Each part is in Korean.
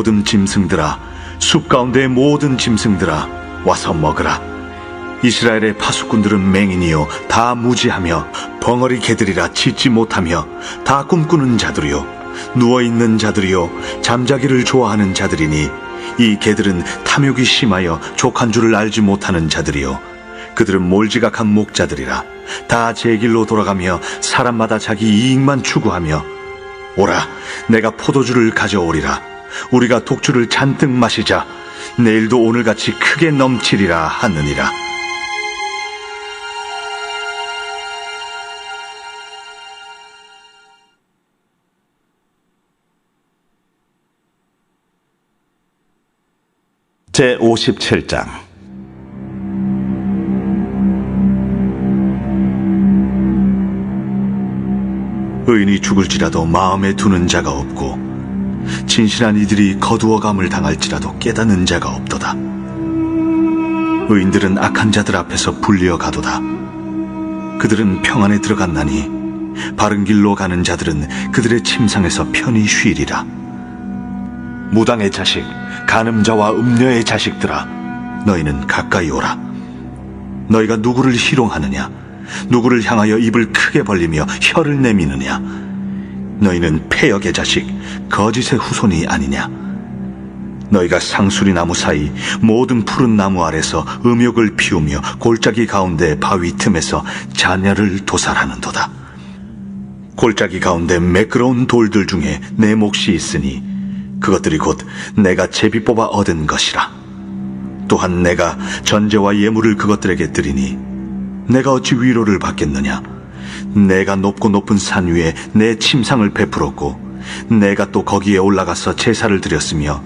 모든 짐승들아, 숲 가운데의 모든 짐승들아, 와서 먹으라. 이스라엘의 파수꾼들은 맹인이요 다 무지하며 벙어리 개들이라 짖지 못하며 다 꿈꾸는 자들이요 누워있는 자들이요 잠자기를 좋아하는 자들이니 이 개들은 탐욕이 심하여 족한 줄을 알지 못하는 자들이요 그들은 몰지각한 목자들이라 다 제 길로 돌아가며 사람마다 자기 이익만 추구하며 오라, 내가 포도주를 가져오리라. 우리가 독주를 잔뜩 마시자. 내일도 오늘같이 크게 넘치리라 하느니라. 제57장. 의인이 죽을지라도 마음에 두는 자가 없고 진실한 이들이 거두어감을 당할지라도 깨닫는 자가 없도다. 의인들은 악한 자들 앞에서 불리어 가도다. 그들은 평안에 들어갔나니 바른 길로 가는 자들은 그들의 침상에서 편히 쉬리라. 무당의 자식, 간음자와 음녀의 자식들아, 너희는 가까이 오라. 너희가 누구를 희롱하느냐? 누구를 향하여 입을 크게 벌리며 혀를 내미느냐? 너희는 패역의 자식, 거짓의 후손이 아니냐? 너희가 상수리 나무 사이 모든 푸른 나무 아래서 음욕을 피우며 골짜기 가운데 바위 틈에서 자녀를 도살하는도다. 골짜기 가운데 매끄러운 돌들 중에 내 몫이 있으니 그것들이 곧 내가 제비 뽑아 얻은 것이라. 또한 내가 전제와 예물을 그것들에게 드리니 내가 어찌 위로를 받겠느냐? 내가 높고 높은 산 위에 내 침상을 베풀었고 내가 또 거기에 올라가서 제사를 드렸으며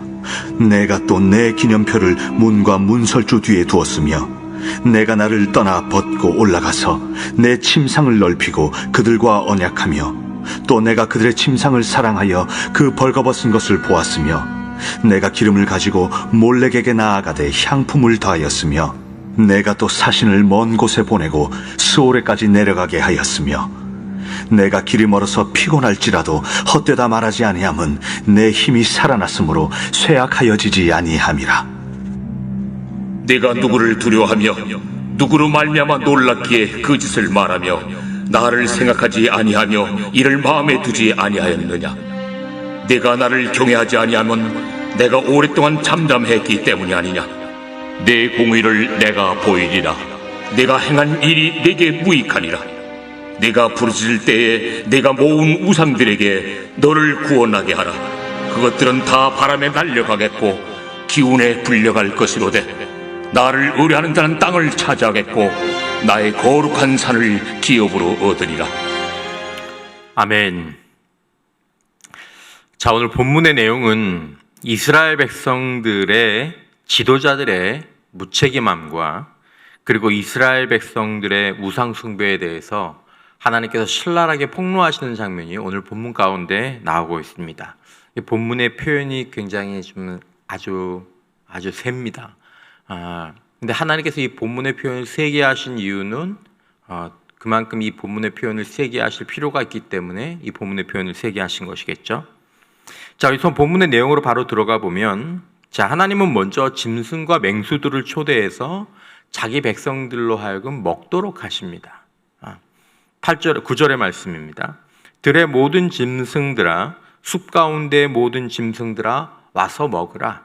내가 또 내 기념표를 문과 문설주 뒤에 두었으며 내가 나를 떠나 벗고 올라가서 내 침상을 넓히고 그들과 언약하며 또 내가 그들의 침상을 사랑하여 그 벌거벗은 것을 보았으며 내가 기름을 가지고 몰렉에게 나아가되 향품을 더하였으며 내가 또 사신을 먼 곳에 보내고 스오레까지 내려가게 하였으며 내가 길이 멀어서 피곤할지라도 헛되다 말하지 아니함은 내 힘이 살아났으므로 쇠약하여지지 아니함이라. 네가 누구를 두려워하며 누구로 말미암아 놀랍기에 그 짓을 말하며 나를 생각하지 아니하며 이를 마음에 두지 아니하였느냐? 네가 나를 경외하지 아니하면 내가 오랫동안 잠잠했기 때문이 아니냐? 내 공의를 내가 보이리라. 내가 행한 일이 내게 무익하니라. 네가 부르짖을 때에 내가 모은 우상들에게 너를 구원하게 하라. 그것들은 다 바람에 날려가겠고 기운에 불려갈 것이로되 나를 의뢰하는 자는 땅을 차지하겠고 나의 거룩한 산을 기업으로 얻으리라. 아멘. 자, 오늘 본문의 내용은 이스라엘 백성들의 지도자들의 무책임함과 그리고 이스라엘 백성들의 우상 숭배에 대해서 하나님께서 신랄하게 폭로하시는 장면이 오늘 본문 가운데 나오고 있습니다. 이 본문의 표현이 굉장히 좀 아주 셉니다. 근데 하나님께서 이 본문의 표현을 세게 하신 이유는 그만큼 이 본문의 표현을 세게 하실 필요가 있기 때문에 이 본문의 표현을 세게 하신 것이겠죠. 자, 우선 본문의 내용으로 바로 들어가 보면, 자, 하나님은 먼저 짐승과 맹수들을 초대해서 자기 백성들로 하여금 먹도록 하십니다. 9절의 말씀입니다. 들의 모든 짐승들아, 숲 가운데 모든 짐승들아, 와서 먹으라.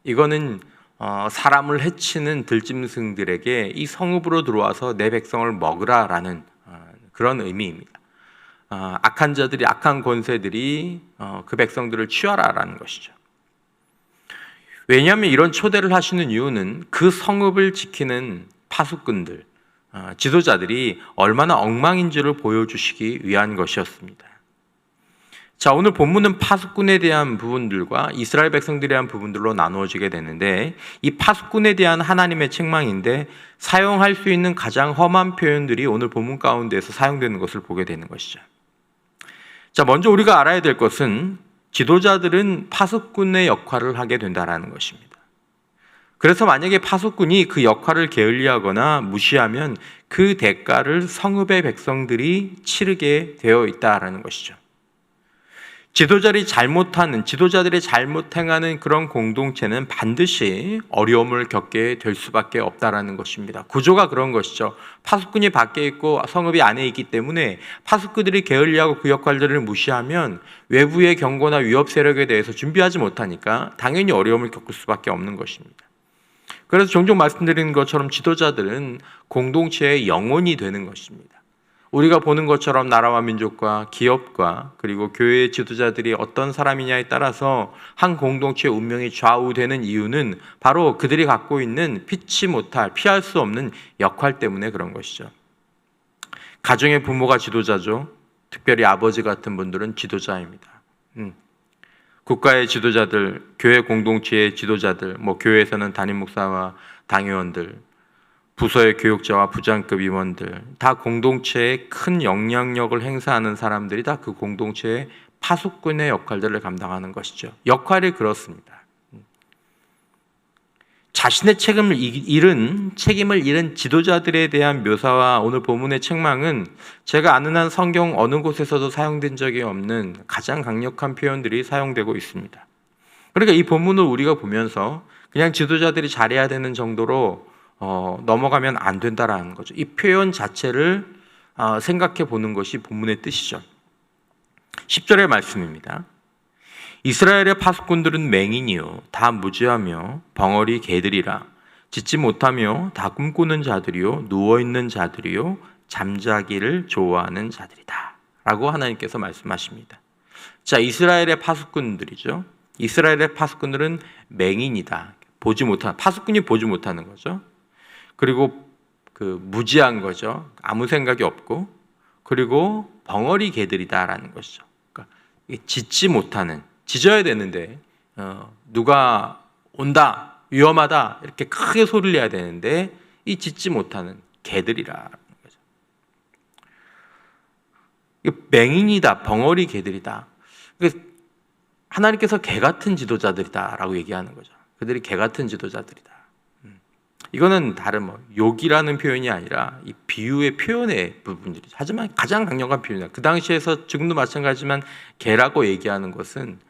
이거는 사람을 해치는 들짐승들에게 이 성읍으로 들어와서 내 백성을 먹으라라는 그런 의미입니다. 악한 자들이, 악한 권세들이 그 백성들을 취하라라는 것이죠. 왜냐하면 이런 초대를 하시는 이유는 그 성읍을 지키는 파수꾼들, 지도자들이 얼마나 엉망인지를 보여주시기 위한 것이었습니다. 자, 오늘 본문은 파수꾼에 대한 부분들과 이스라엘 백성들에 대한 부분들로 나누어지게 되는데, 이 파수꾼에 대한 하나님의 책망인데 사용할 수 있는 가장 험한 표현들이 오늘 본문 가운데에서 사용되는 것을 보게 되는 것이죠. 자, 먼저 우리가 알아야 될 것은 지도자들은 파수꾼의 역할을 하게 된다는 것입니다. 그래서 만약에 파수꾼이 그 역할을 게을리하거나 무시하면 그 대가를 성읍의 백성들이 치르게 되어 있다는 것이죠. 지도자들이 잘못 행하는 그런 공동체는 반드시 어려움을 겪게 될 수밖에 없다라는 것입니다. 구조가 그런 것이죠. 파수꾼이 밖에 있고 성읍이 안에 있기 때문에 파수꾼들이 게을리하고 그 역할들을 무시하면 외부의 경고나 위협 세력에 대해서 준비하지 못하니까 당연히 어려움을 겪을 수밖에 없는 것입니다. 그래서 종종 말씀드리는 것처럼 지도자들은 공동체의 영혼이 되는 것입니다. 우리가 보는 것처럼 나라와 민족과 기업과 그리고 교회의 지도자들이 어떤 사람이냐에 따라서 한 공동체의 운명이 좌우되는 이유는 바로 그들이 갖고 있는 피할 수 없는 역할 때문에 그런 것이죠. 가정의 부모가 지도자죠. 특별히 아버지 같은 분들은 지도자입니다. 국가의 지도자들, 교회 공동체의 지도자들, 교회에서는 담임 목사와 당회원들, 부서의 교육자와 부장급 임원들, 다 공동체에 큰 영향력을 행사하는 사람들이 다 그 공동체의 파수꾼의 역할들을 감당하는 것이죠. 역할이 그렇습니다. 자신의 책임을 잃은 지도자들에 대한 묘사와 오늘 본문의 책망은 제가 아는 한 성경 어느 곳에서도 사용된 적이 없는 가장 강력한 표현들이 사용되고 있습니다. 그러니까 이 본문을 우리가 보면서 그냥 지도자들이 잘해야 되는 정도로 넘어가면 안 된다라는 거죠. 이 표현 자체를 생각해 보는 것이 본문의 뜻이죠. 10절의 말씀입니다. 이스라엘의 파수꾼들은 맹인이요 다 무지하며 벙어리 개들이라 짓지 못하며 다 꿈꾸는 자들이요 누워있는 자들이요 잠자기를 좋아하는 자들이다 라고 하나님께서 말씀하십니다. 자, 이스라엘의 파수꾼들이죠. 이스라엘의 파수꾼들은 맹인이다. 파수꾼이 보지 못하는 거죠. 그리고 무지한 거죠. 아무 생각이 없고, 그리고 벙어리 개들이다라는 것이죠. 그러니까 짖지 못하는, 짖어야 되는데 누가 온다, 위험하다 이렇게 크게 소리를 내야 되는데 이 짖지 못하는 개들이라는 거죠. 맹인이다, 벙어리 개들이다. 하나님께서 개 같은 지도자들이다라고 얘기하는 거죠. 그들이 개 같은 지도자들이다. 이거는 다른 욕이라는 표현이 아니라 이 비유의 표현의 부분들이죠. 하지만 가장 강력한 표현이다. 그 당시에서 지금도 마찬가지지만 개라고 얘기하는 것은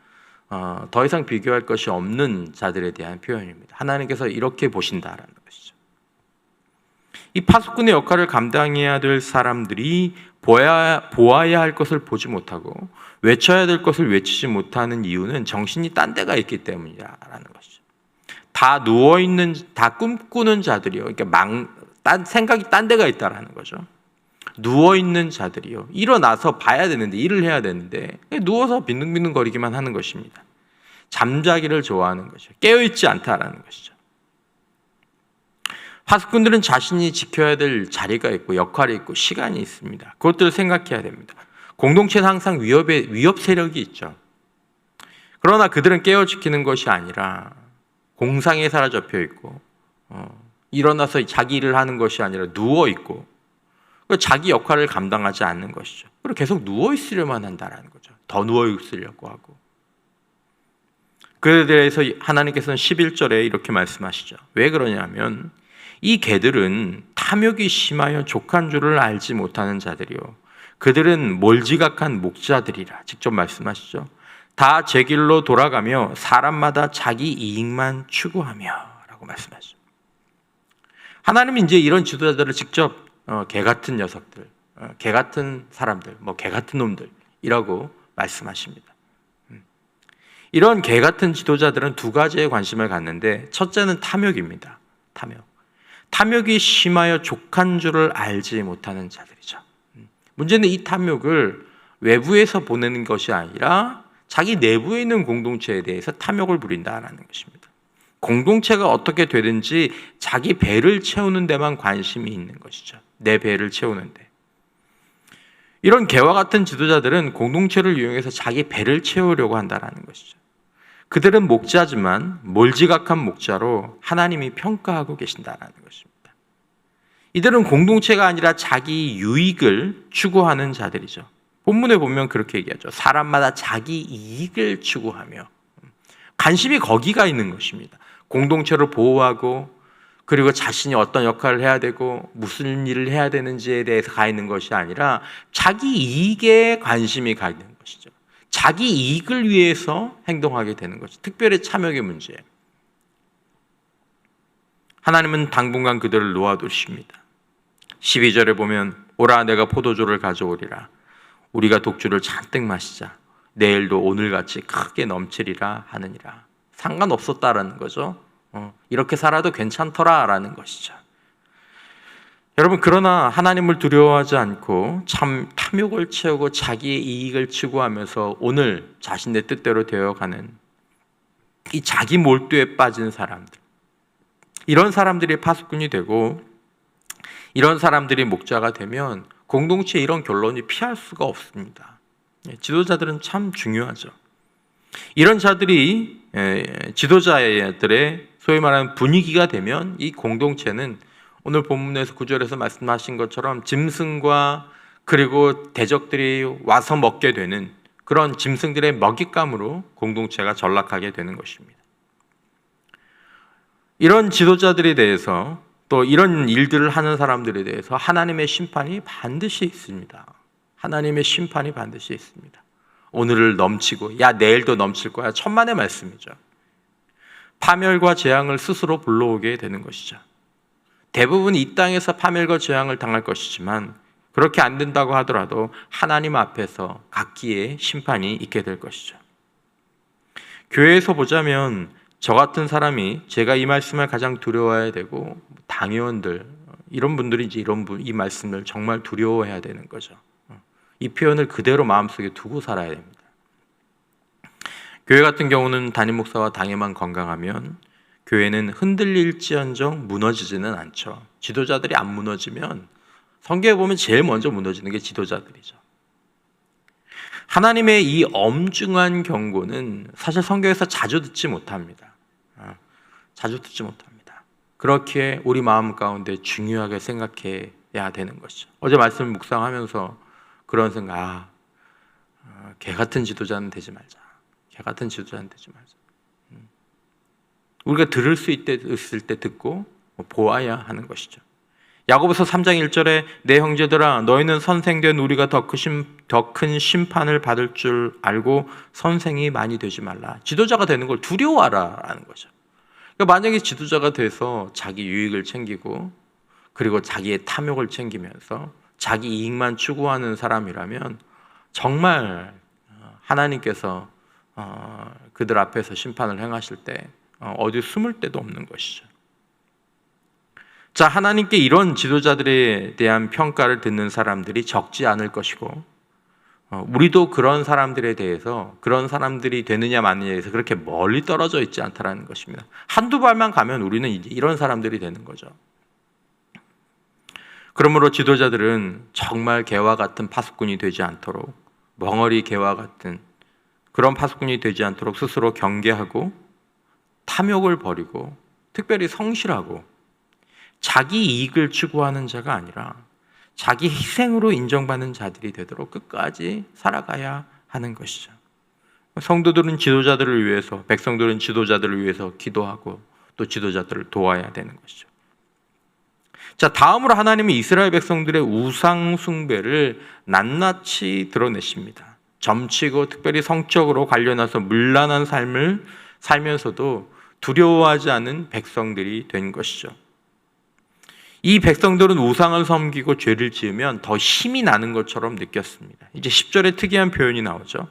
더 이상 비교할 것이 없는 자들에 대한 표현입니다. 하나님께서 이렇게 보신다라는 것이죠. 이 파수꾼의 역할을 감당해야 될 사람들이 보아야 할 것을 보지 못하고 외쳐야 될 것을 외치지 못하는 이유는 정신이 딴 데가 있기 때문이라는 것이죠. 다 누워있는, 다 꿈꾸는 자들이요. 그러니까 생각이 딴 데가 있다라는 거죠. 누워있는 자들이요. 일어나서 봐야 되는데, 일을 해야 되는데, 누워서 빈둥빈둥 거리기만 하는 것입니다. 잠자기를 좋아하는 것이죠. 깨어있지 않다라는 것이죠. 파수꾼들은 자신이 지켜야 될 자리가 있고, 역할이 있고, 시간이 있습니다. 그것들을 생각해야 됩니다. 공동체는 항상 위협 세력이 있죠. 그러나 그들은 깨어 지키는 것이 아니라, 공상에 사로잡혀 있고 일어나서 자기 일을 하는 것이 아니라 누워 있고 자기 역할을 감당하지 않는 것이죠. 그리고 계속 누워 있으려만 한다라는 거죠. 더 누워 있으려고 하고. 그에 대해서 하나님께서는 11절에 이렇게 말씀하시죠. 왜 그러냐면 이 개들은 탐욕이 심하여 족한 줄을 알지 못하는 자들이요 그들은 몰지각한 목자들이라 직접 말씀하시죠. 다 제 길로 돌아가며 사람마다 자기 이익만 추구하며 라고 말씀하시죠. 하나님은 이제 이런 지도자들을 직접 개 같은 녀석들, 개 같은 사람들, 개 같은 놈들이라고 말씀하십니다. 이런 개 같은 지도자들은 두 가지에 관심을 갖는데 첫째는 탐욕입니다. 탐욕이 심하여 족한 줄을 알지 못하는 자들이죠. 문제는 이 탐욕을 외부에서 보내는 것이 아니라 자기 내부에 있는 공동체에 대해서 탐욕을 부린다라는 것입니다. 공동체가 어떻게 되든지 자기 배를 채우는 데만 관심이 있는 것이죠. 내 배를 채우는데. 이런 개와 같은 지도자들은 공동체를 이용해서 자기 배를 채우려고 한다는 것이죠. 그들은 목자지만 몰지각한 목자로 하나님이 평가하고 계신다는 것입니다. 이들은 공동체가 아니라 자기 유익을 추구하는 자들이죠. 본문에 보면 그렇게 얘기하죠. 사람마다 자기 이익을 추구하며 관심이 거기가 있는 것입니다. 공동체를 보호하고 그리고 자신이 어떤 역할을 해야 되고 무슨 일을 해야 되는지에 대해서 가 있는 것이 아니라 자기 이익에 관심이 가 있는 것이죠. 자기 이익을 위해서 행동하게 되는 거죠. 특별히 참여의 문제예요. 하나님은 당분간 그들을 놓아두십니다. 12절에 보면 오라 내가 포도주를 가져오리라. 우리가 독주를 잔뜩 마시자. 내일도 오늘같이 크게 넘치리라 하느니라. 상관없었다라는 거죠. 이렇게 살아도 괜찮더라라는 것이죠. 여러분, 그러나 하나님을 두려워하지 않고 참 탐욕을 채우고 자기의 이익을 추구하면서 오늘 자신의 뜻대로 되어가는 이 자기 몰두에 빠진 사람들, 이런 사람들이 파수꾼이 되고 이런 사람들이 목자가 되면 공동체에 이런 결론이 피할 수가 없습니다. 지도자들은 참 중요하죠. 이런 자들이 지도자들의 소위 말하는 분위기가 되면 이 공동체는 오늘 본문에서 9절에서 말씀하신 것처럼 짐승과 그리고 대적들이 와서 먹게 되는 그런 짐승들의 먹잇감으로 공동체가 전락하게 되는 것입니다. 이런 지도자들에 대해서 또 이런 일들을 하는 사람들에 대해서 하나님의 심판이 반드시 있습니다. 하나님의 심판이 반드시 있습니다. 오늘을 넘치고 야 내일도 넘칠 거야, 천만의 말씀이죠. 파멸과 재앙을 스스로 불러오게 되는 것이죠. 대부분 이 땅에서 파멸과 재앙을 당할 것이지만 그렇게 안 된다고 하더라도 하나님 앞에서 각기의 심판이 있게 될 것이죠. 교회에서 보자면 저 같은 사람이 제가 이 말씀을 가장 두려워해야 되고 당의원들 이런 분들이 이제 이 말씀을 정말 두려워해야 되는 거죠. 이 표현을 그대로 마음속에 두고 살아야 됩니다. 교회 같은 경우는 담임 목사와 당회만 건강하면 교회는 흔들릴지언정 무너지지는 않죠. 지도자들이 안 무너지면 성경에 보면 제일 먼저 무너지는 게 지도자들이죠. 하나님의 이 엄중한 경고는 사실 성경에서 자주 듣지 못합니다. 자주 듣지 못합니다. 그렇게 우리 마음 가운데 중요하게 생각해야 되는 것이죠. 어제 말씀 묵상하면서 그런 생각, 개 같은 지도자는 되지 말자. 개 같은 지도자는 되지 말자. 우리가 들을 수 있을 때 듣고 보아야 하는 것이죠. 야고보서 3장 1절에 내 형제들아 너희는 선생된 우리가 더 큰 심판을 받을 줄 알고 선생이 많이 되지 말라. 지도자가 되는 걸 두려워하라 라는 거죠. 그러니까 만약에 지도자가 돼서 자기 유익을 챙기고 그리고 자기의 탐욕을 챙기면서 자기 이익만 추구하는 사람이라면 정말 하나님께서 그들 앞에서 심판을 행하실 때 어디 숨을 데도 없는 것이죠. 자, 하나님께 이런 지도자들에 대한 평가를 듣는 사람들이 적지 않을 것이고 우리도 그런 사람들에 대해서 그런 사람들이 되느냐 마느냐에서 그렇게 멀리 떨어져 있지 않다라는 것입니다. 한두 발만 가면 우리는 이제 이런 사람들이 되는 거죠. 그러므로 지도자들은 정말 개와 같은 파수꾼이 되지 않도록 멍어리 개와 같은 그런 파수꾼이 되지 않도록 스스로 경계하고 탐욕을 버리고 특별히 성실하고 자기 이익을 추구하는 자가 아니라 자기 희생으로 인정받는 자들이 되도록 끝까지 살아가야 하는 것이죠. 성도들은 지도자들을 위해서, 백성들은 지도자들을 위해서 기도하고 또 지도자들을 도와야 되는 것이죠. 자, 다음으로 하나님은 이스라엘 백성들의 우상 숭배를 낱낱이 드러내십니다. 점치고 특별히 성적으로 관련해서 문란한 삶을 살면서도 두려워하지 않은 백성들이 된 것이죠. 이 백성들은 우상을 섬기고 죄를 지으면 더 힘이 나는 것처럼 느꼈습니다. 이제 10절에 특이한 표현이 나오죠.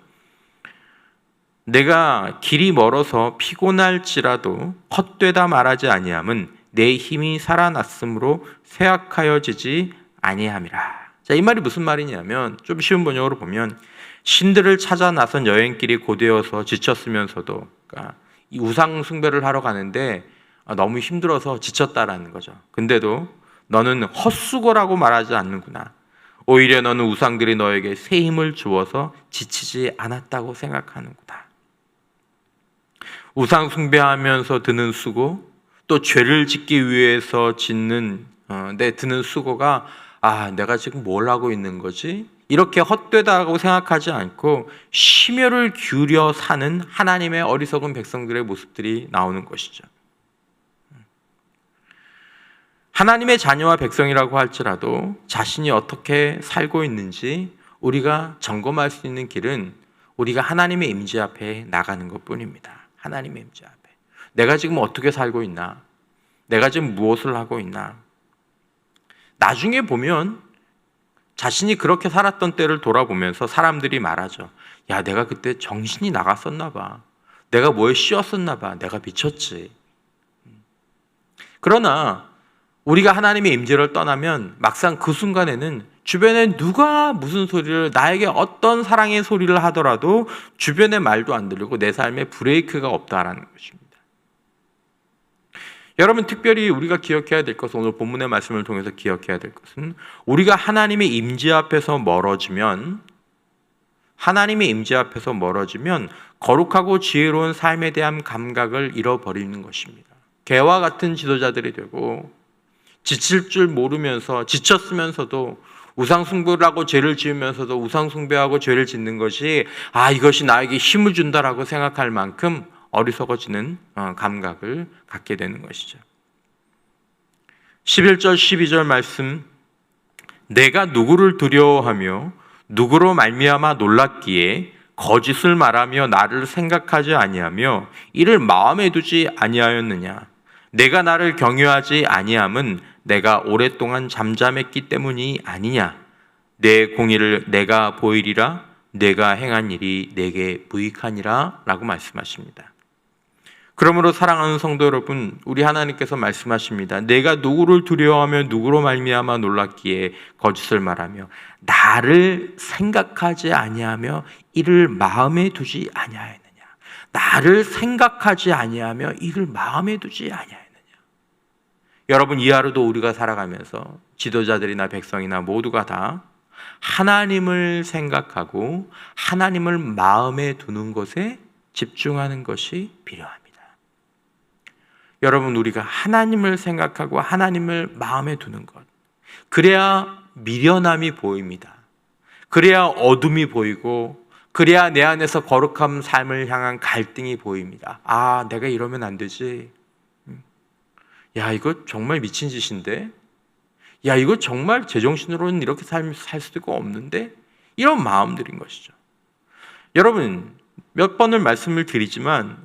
내가 길이 멀어서 피곤할지라도 헛되다 말하지 아니함은 내 힘이 살아났으므로 쇠약하여지지 아니함이라. 자, 이 말이 무슨 말이냐면 좀 쉬운 번역으로 보면 신들을 찾아 나선 여행길이 고되어서 지쳤으면서도 그러니까 이 우상 숭배를 하러 가는데 너무 힘들어서 지쳤다라는 거죠. 근데도 너는 헛수고라고 말하지 않는구나. 오히려 너는 우상들이 너에게 새 힘을 주어서 지치지 않았다고 생각하는구나. 우상 숭배하면서 드는 수고, 또 죄를 짓기 위해서 드는 수고가 내가 지금 뭘 하고 있는 거지? 이렇게 헛되다고 생각하지 않고 심혈을 기울여 사는 하나님의 어리석은 백성들의 모습들이 나오는 것이죠. 하나님의 자녀와 백성이라고 할지라도 자신이 어떻게 살고 있는지 우리가 점검할 수 있는 길은 우리가 하나님의 임재 앞에 나가는 것뿐입니다. 하나님의 임재 앞에. 내가 지금 어떻게 살고 있나? 내가 지금 무엇을 하고 있나? 나중에 보면 자신이 그렇게 살았던 때를 돌아보면서 사람들이 말하죠. 야, 내가 그때 정신이 나갔었나 봐. 내가 뭐에 씌었었나 봐. 내가 미쳤지. 그러나 우리가 하나님의 임재를 떠나면 막상 그 순간에는 주변에 누가 무슨 소리를, 나에게 어떤 사랑의 소리를 하더라도 주변의 말도 안 들리고 내 삶에 브레이크가 없다라는 것입니다. 여러분, 특별히 우리가 기억해야 될 것은, 오늘 본문의 말씀을 통해서 기억해야 될 것은, 우리가 하나님의 임재 앞에서 멀어지면 거룩하고 지혜로운 삶에 대한 감각을 잃어버리는 것입니다. 개와 같은 지도자들이 되고 지칠 줄 모르면서, 지쳤으면서도 우상숭배를 하고 죄를 지으면서도 우상숭배하고 죄를 짓는 것이 이것이 나에게 힘을 준다라고 생각할 만큼 어리석어지는 감각을 갖게 되는 것이죠. 11절 12절 말씀, 내가 누구를 두려워하며 누구로 말미암아 놀랐기에 거짓을 말하며 나를 생각하지 아니하며 이를 마음에 두지 아니하였느냐? 내가 나를 경유하지 아니함은 내가 오랫동안 잠잠했기 때문이 아니냐? 내 공의를 내가 보이리라. 내가 행한 일이 내게 무익하니라 라고 말씀하십니다. 그러므로 사랑하는 성도 여러분, 우리 하나님께서 말씀하십니다. 내가 누구를 두려워하며 누구로 말미암아 놀랐기에 거짓을 말하며 나를 생각하지 아니하며 이를 마음에 두지 아니하였느냐? 나를 생각하지 아니하며 이를 마음에 두지 아니하였느냐? 여러분, 이 하루도 우리가 살아가면서 지도자들이나 백성이나 모두가 다 하나님을 생각하고 하나님을 마음에 두는 것에 집중하는 것이 필요합니다. 여러분, 우리가 하나님을 생각하고 하나님을 마음에 두는 것, 그래야 미련함이 보입니다. 그래야 어둠이 보이고, 그래야 내 안에서 거룩한 삶을 향한 갈등이 보입니다. 내가 이러면 안 되지. 야, 이거 정말 미친 짓인데? 야, 이거 정말 제정신으로는 이렇게 살 수가 없는데? 이런 마음들인 것이죠. 여러분, 몇 번을 말씀을 드리지만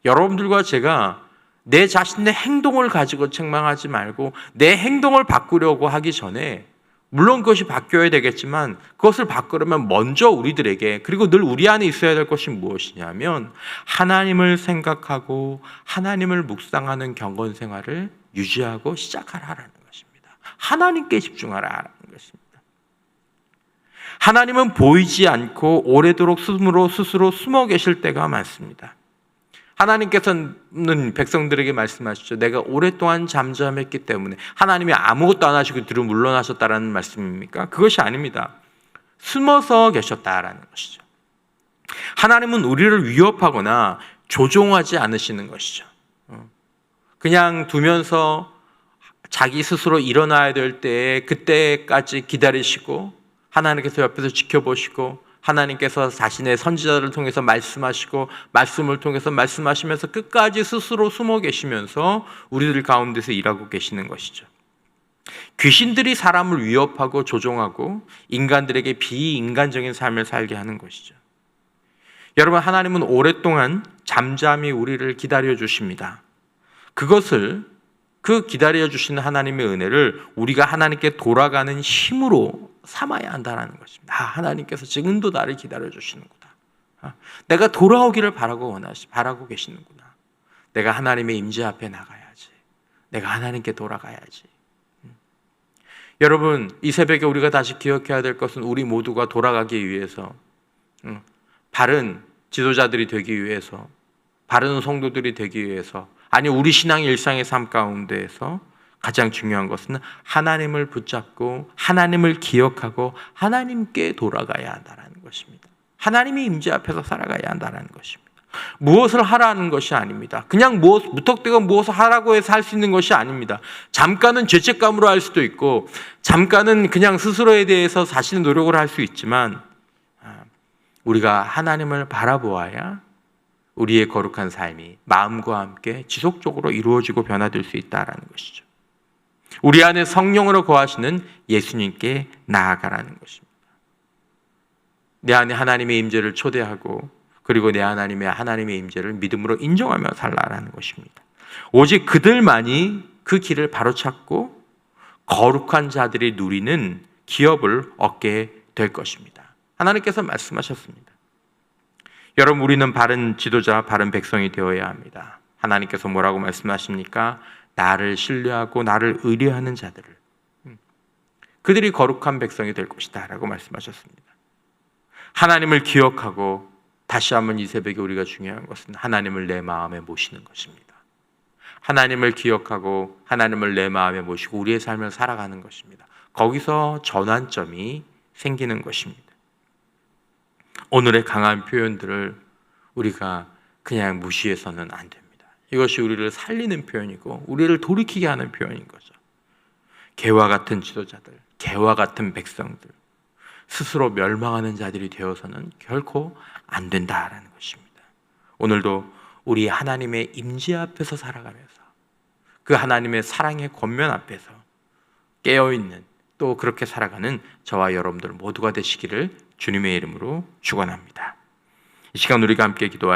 여러분들과 제가 내 자신의 행동을 가지고 책망하지 말고 내 행동을 바꾸려고 하기 전에, 물론 그것이 바뀌어야 되겠지만 그것을 바꾸려면 먼저 우리들에게, 그리고 늘 우리 안에 있어야 될 것이 무엇이냐면 하나님을 생각하고 하나님을 묵상하는 경건 생활을 유지하고 시작하라는 것입니다. 하나님께 집중하라는 것입니다. 하나님은 보이지 않고 오래도록 스스로 숨어 계실 때가 많습니다. 하나님께서는 백성들에게 말씀하시죠. 내가 오랫동안 잠잠했기 때문에. 하나님이 아무것도 안 하시고 뒤로 물러나셨다라는 말씀입니까? 그것이 아닙니다. 숨어서 계셨다라는 것이죠. 하나님은 우리를 위협하거나 조종하지 않으시는 것이죠. 그냥 두면서 자기 스스로 일어나야 될 때에 그때까지 기다리시고, 하나님께서 옆에서 지켜보시고, 하나님께서 자신의 선지자들을 통해서 말씀하시고 말씀을 통해서 말씀하시면서 끝까지 스스로 숨어 계시면서 우리들 가운데서 일하고 계시는 것이죠. 귀신들이 사람을 위협하고 조종하고 인간들에게 비인간적인 삶을 살게 하는 것이죠. 여러분, 하나님은 오랫동안 잠잠히 우리를 기다려 주십니다. 그 기다려 주시는 하나님의 은혜를 우리가 하나님께 돌아가는 힘으로 삼아야 한다는 것입니다. 하나님께서 지금도 나를 기다려 주시는구나. 내가 돌아오기를 바라고 계시는구나. 내가 하나님의 임재 앞에 나가야지. 내가 하나님께 돌아가야지. 여러분, 이 새벽에 우리가 다시 기억해야 될 것은, 우리 모두가 돌아가기 위해서, 바른 지도자들이 되기 위해서, 바른 성도들이 되기 위해서, 아니 우리 신앙의 일상의 삶 가운데에서 가장 중요한 것은 하나님을 붙잡고 하나님을 기억하고 하나님께 돌아가야 한다는 것입니다. 하나님의 임재 앞에서 살아가야 한다는 것입니다. 무엇을 하라는 것이 아닙니다. 그냥 무턱대고 무엇을 하라고 해서 할 수 있는 것이 아닙니다. 잠깐은 죄책감으로 할 수도 있고, 잠깐은 그냥 스스로에 대해서 자신의 노력을 할 수 있지만, 우리가 하나님을 바라보아야 우리의 거룩한 삶이 마음과 함께 지속적으로 이루어지고 변화될 수 있다는 것이죠. 우리 안에 성령으로 거하시는 예수님께 나아가라는 것입니다. 내 안에 하나님의 임재를 초대하고 그리고 내 하나님의 임재를 믿음으로 인정하며 살라라는 것입니다. 오직 그들만이 그 길을 바로찾고 거룩한 자들이 누리는 기업을 얻게 될 것입니다. 하나님께서 말씀하셨습니다. 여러분, 우리는 바른 지도자, 바른 백성이 되어야 합니다. 하나님께서 뭐라고 말씀하십니까? 나를 신뢰하고 나를 의뢰하는 자들을, 그들이 거룩한 백성이 될 것이다 라고 말씀하셨습니다. 하나님을 기억하고, 다시 한번 이 새벽에 우리가 중요한 것은 하나님을 내 마음에 모시는 것입니다. 하나님을 기억하고 하나님을 내 마음에 모시고 우리의 삶을 살아가는 것입니다. 거기서 전환점이 생기는 것입니다. 오늘의 강한 표현들을 우리가 그냥 무시해서는 안 됩니다. 이것이 우리를 살리는 표현이고 우리를 돌이키게 하는 표현인 거죠. 개와 같은 지도자들, 개와 같은 백성들, 스스로 멸망하는 자들이 되어서는 결코 안 된다라는 것입니다. 오늘도 우리 하나님의 임재 앞에서 살아가면서 그 하나님의 사랑의 권면 앞에서 깨어있는, 또 그렇게 살아가는 저와 여러분들 모두가 되시기를 주님의 이름으로 축원합니다. 이 시간 우리가 함께 기도할